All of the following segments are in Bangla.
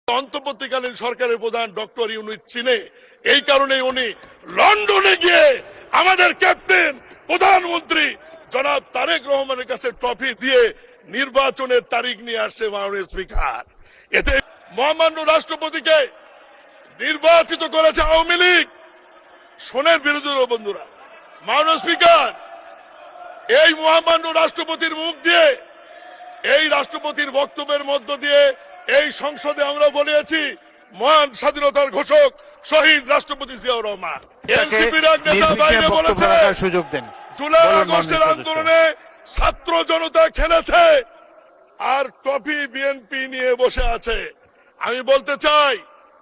অন্তর্বর্তীকালীন সরকারের প্রধান ডক্টর ইউনূস চিনে, এই কারণে উনি লন্ডনে গিয়ে আমাদের ক্যাপ্টেন প্রধানমন্ত্রী জনাব তারেক রহমানের কাছে ট্রফি দিয়ে নির্বাচনের তারিখ নিয়ে আসছে মাননীয় স্পিকার। এতে মহামান্য রাষ্ট্রপতিকে নির্বাচিত করেছে আওয়ামী লীগ। শোনেন বিরোধী দল বন্ধুরা, মাননীয় স্পিকার, এই মহামান্য রাষ্ট্রপতির মুখ দিয়ে, এই রাষ্ট্রপতির বক্তব্যের মধ্য দিয়ে এই সংসদে আমরা বলেছি মহান স্বাধীনতার ঘোষক শহীদ রাষ্ট্রপতি জিয়াউর রহমান। এনসিপির এক নেতা বাইরে বলেছে জুলাই আগস্টের আন্দোলনে ছাত্র জনতা খেলেছে আর ট্রফি বিএনপি নিয়ে বসে আছে। আমি বলতে চাই,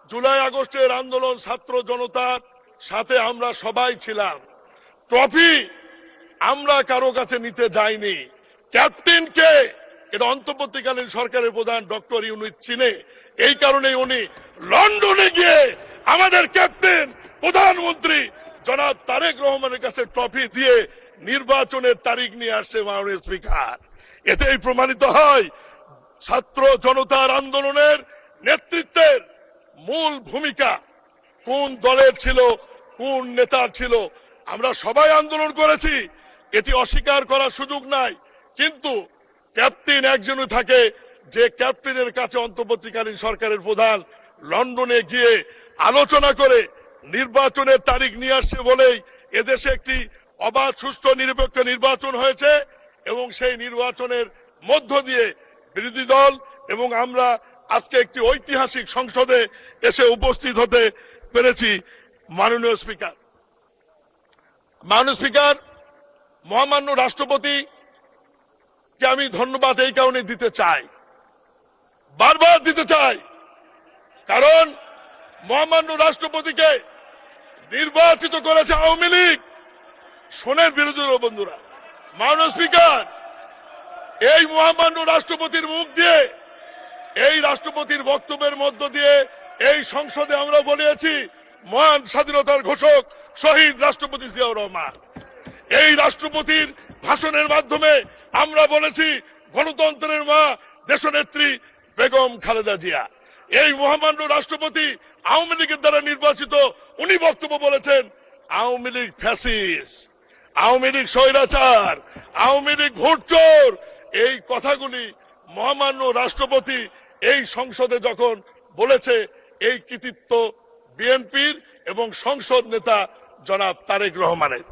জুলাই আগস্টের আন্দোলন ছাত্র জনতার সাথে আমরা সবাই ছিলাম। ট্রফি আমরা কারো কাছে নিতে যাইনি। ক্যাপ্টেনকে এটা অন্তর্বর্তীকালীন সরকারের প্রধান ডক্টর ইউনূস চিনে, এই কারণে উনি লন্ডনে গিয়ে আমাদের ক্যাপ্টেন প্রধানমন্ত্রী জনাব তারেক রহমানের কাছে ট্রফি দিয়ে নির্বাচনের তারিখ নিয়ে আসছে মাননীয় স্পিকার। এতেই প্রমাণিত হয় ছাত্র জনতার আন্দোলনের নেতৃত্বের মূল ভূমিকা কোন দলের ছিল, কোন নেতার ছিল। আমরা সবাই আন্দোলন করেছি, এটি অস্বীকার করার সুযোগ নাই, কিন্তু ক্যাপ্টেন একজনই থাকে যে ক্যাপ্টেনের কাছে অন্তর্বর্তীকালীন সরকারের প্রধান লন্ডনে গিয়ে আলোচনা করে নির্বাচনের তারিখ নিয়ে আসছে বলেই এদেশে একটি অবাধ সুষ্ঠু নিরপেক্ষ নির্বাচন হয়েছে এবং সেই নির্বাচনের মধ্য দিয়ে বিরোধী দল এবং আমরা আজকে একটি ঐতিহাসিক সংসদে এসে উপস্থিত হতে পেরেছি। মাননীয় স্পিকার, মহামান্য রাষ্ট্রপতি কে আমি ধন্যবাদ এই কারণে দিতে চাই, বারবার দিতে চাই, কারণ মহামান্য রাষ্ট্রপতিকে নির্বাচিত করেছে আওয়ামী লীগ। শোনেন বিরোধী দল বন্ধুরা, মাননীয় স্পিকার, এই মহামান্য রাষ্ট্রপতির মুখ দিয়ে, এই রাষ্ট্রপতির বক্তব্যের মধ্য দিয়ে এই সংসদে আমরা বলেছি মহান স্বাধীনতার ঘোষক শহীদ রাষ্ট্রপতি জিয়াউর রহমান। এই রাষ্ট্রপতির ভাষণের মাধ্যমে আমরা বলেছি গণতন্ত্রের মা দেশনেত্রী বেগম খালেদা জিয়া। এই মহামান্য রাষ্ট্রপতি আওয়ামী লীগের দ্বারা নির্বাচিত, উনি বক্তব্য বলেছেন আওয়ামী লীগ ফ্যাসিস্ট, আওয়ামী লীগ স্বৈরাচার, আওয়ামী লীগ ভোটচোর। এই কথাগুলি মহামান্য রাষ্ট্রপতি এই সংসদে যখন বলেছে, এই কৃতিত্ব বিএনপির এবং সংসদ নেতা জনাব তারেক রহমানের।